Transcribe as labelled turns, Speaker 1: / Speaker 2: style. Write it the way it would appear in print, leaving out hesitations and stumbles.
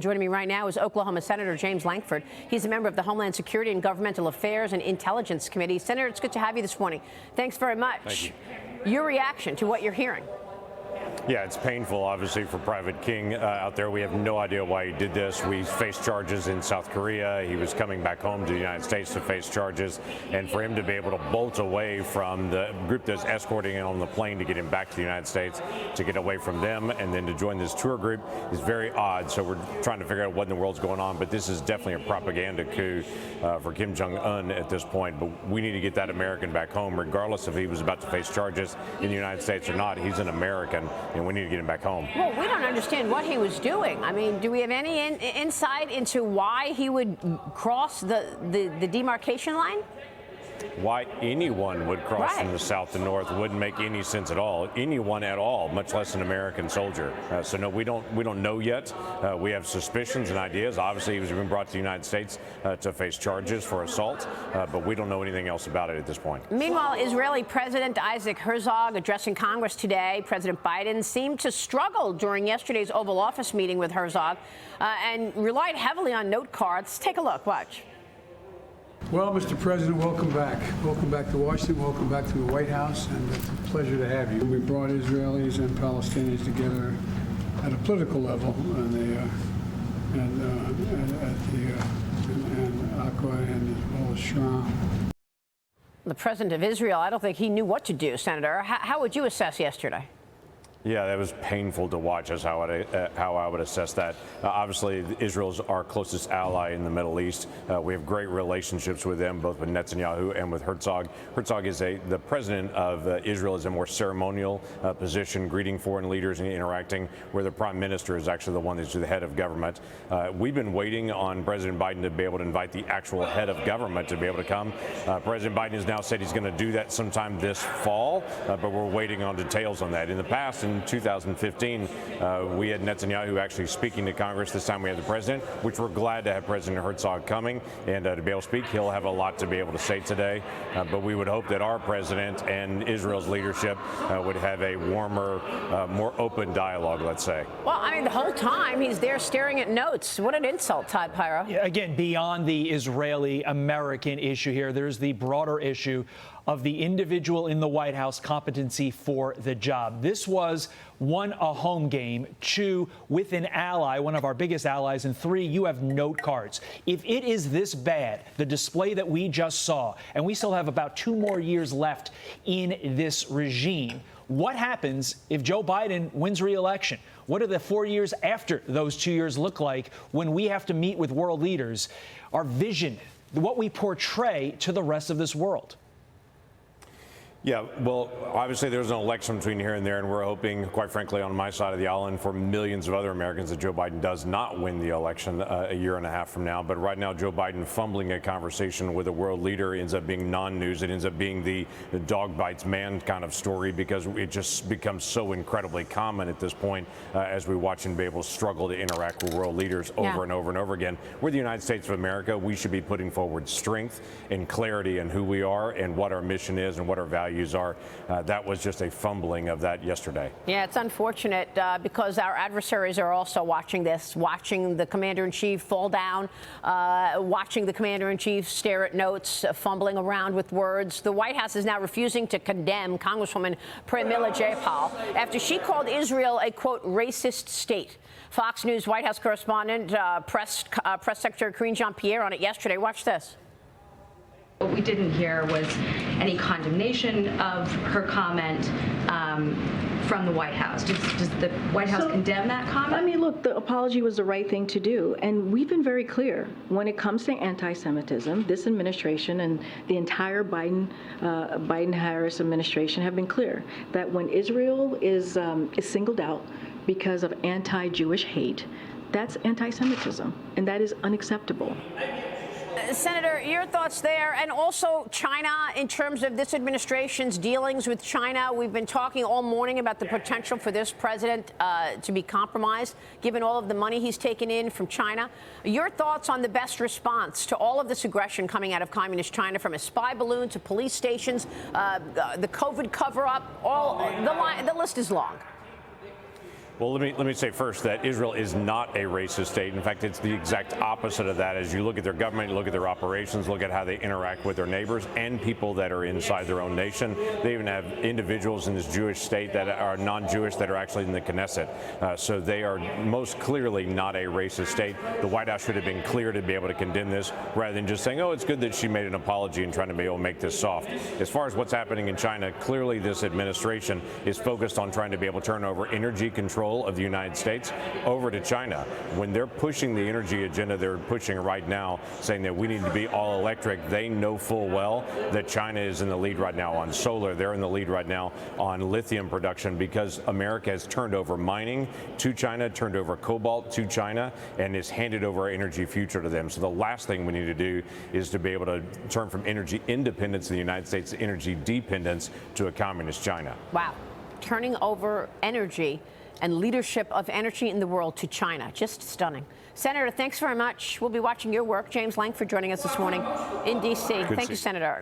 Speaker 1: Joining me right now is Oklahoma Senator James Lankford. He's a member of the Homeland Security and Governmental Affairs and Intelligence Committee. Senator, it's good to have you this morning. Thanks very much.
Speaker 2: Thank you.
Speaker 1: Your reaction to what you're hearing?
Speaker 2: Yeah, it's painful, obviously, for Private King out there. We have no idea why he did this. We faced charges in South Korea. He was coming back home to the United States to face charges. And for him to be able to bolt away from the group that's escorting him on the plane to get him back to the United States, to get away from them, and then to join this tour group is very odd. So we're trying to figure out what in the world's going on. But this is definitely a propaganda coup for Kim Jong-un at this point. But we need to get that American back home, regardless if he was about to face charges in the United States or not. He's an American, and we need to get him back home.
Speaker 1: Well, we don't understand what he was doing. I mean, do we have any insight into why he would cross the demarcation line?
Speaker 2: Why anyone would cross from the south to north wouldn't make any sense at all. Anyone at all, much less an American soldier. So no, we don't know yet. We have suspicions and ideas. Obviously, he was been brought to the United States to face charges for assault, but we don't know anything else about it at this point.
Speaker 1: Meanwhile, Israeli President Isaac Herzog addressing Congress today. President Biden seemed to struggle during yesterday's Oval Office meeting with Herzog and relied heavily on note cards. Take a look. Watch.
Speaker 3: Well, Mr. President, welcome back. Welcome back to Washington. Welcome back to the White House, and it's a pleasure to have you. We brought Israelis and Palestinians together at a political level, and R-Okla and as well as Shram.
Speaker 1: The president of Israel, I don't think he knew what to do, Senator. How would you assess yesterday?
Speaker 2: Yeah, that was painful to watch, is how I would assess that. Obviously, Israel's our closest ally in the Middle East. We have great relationships with them, both with Netanyahu and with Herzog. Herzog is the president of Israel is a more ceremonial position, greeting foreign leaders and interacting, where the prime minister is actually the one that's the head of government. We've been waiting on President Biden to be able to invite the actual head of government to be able to come. President Biden has now said he's going to do that sometime this fall, but we're waiting on details on that. In the past, in 2015, we had Netanyahu actually speaking to Congress. This time we had the president, which we're glad to have President Herzog coming and to be able to speak. He'll have a lot to be able to say today, but we would hope that our president and Israel's leadership would have a warmer, more open dialogue, let's say.
Speaker 1: Well, I mean, the whole time he's there staring at notes. What an insult, Todd Pyro.
Speaker 4: Yeah, again, beyond the Israeli-American issue here, there's the broader issue of the individual in the White House competency for the job. This was, one, a home game, two, with an ally, one of our biggest allies, and three, you have note cards. If it is this bad, the display that we just saw, and we still have about 2 more years left in this regime, what happens if Joe Biden wins re-election? What do the 4 years after those 2 years look like when we have to meet with world leaders? Our vision, what we portray to the rest of this world.
Speaker 2: Yeah, well, obviously there's an election between here and there, and we're hoping, quite frankly, on my side of the aisle and for millions of other Americans, that Joe Biden does not win the election a year and a half from now. But right now, Joe Biden fumbling a conversation with a world leader ends up being non-news. It ends up being the dog bites man kind of story, because it just becomes so incredibly common at this point as we watch him be able to struggle to interact with world leaders over and over and over again. We're the United States of America. We should be putting forward strength and clarity in who we are and what our mission is and what our values are. That was just a fumbling of that yesterday.
Speaker 1: Yeah, it's unfortunate because our adversaries are also watching this, watching the commander-in-chief fall down, watching the commander-in-chief stare at notes, fumbling around with words. The White House is now refusing to condemn Congresswoman Pramila Jayapal after she called Israel a, quote, racist state. Fox News White House correspondent, Press Secretary Karine Jean-Pierre on it yesterday. Watch this.
Speaker 5: What we didn't hear was any condemnation of her comment from the White House. Does the White House condemn that comment?
Speaker 6: I mean, look, the apology was the right thing to do. And we've been very clear when it comes to anti-Semitism. This administration and the entire Biden-Harris administration have been clear that when Israel is singled out because of anti-Jewish hate, that's anti-Semitism, and that is unacceptable.
Speaker 1: Senator, your thoughts there, and also China in terms of this administration's dealings with China. We've been talking all morning about the potential for this president to be compromised, given all of the money he's taken in from China. Your thoughts on the best response to all of this aggression coming out of communist China, from a spy balloon to police stations, the COVID cover-up, the list is long.
Speaker 2: Well, let me say first that Israel is not a racist state. In fact, it's the exact opposite of that. As you look at their government, look at their operations, look at how they interact with their neighbors and people that are inside their own nation. They even have individuals in this Jewish state that are non-Jewish that are actually in the Knesset. So they are most clearly not a racist state. The White House should have been clear to be able to condemn this rather than just saying, oh, it's good that she made an apology and trying to be able to make this soft. As far as what's happening in China, clearly this administration is focused on trying to be able to turn over energy control of the United States over to China. When they're pushing the energy agenda they're pushing right now, saying that we need to be all electric, they know full well that China is in the lead right now on solar. They're in the lead right now on lithium production because America has turned over mining to China, turned over cobalt to China, and has handed over our energy future to them. So the last thing we need to do is to be able to turn from energy independence in the United States to energy dependence to a communist China.
Speaker 1: Wow. Turning over energy and leadership of energy in the world to China. Just stunning. Senator, thanks very much. We'll be watching your work. James Lankford joining us this morning in D.C. Thank you, Senator.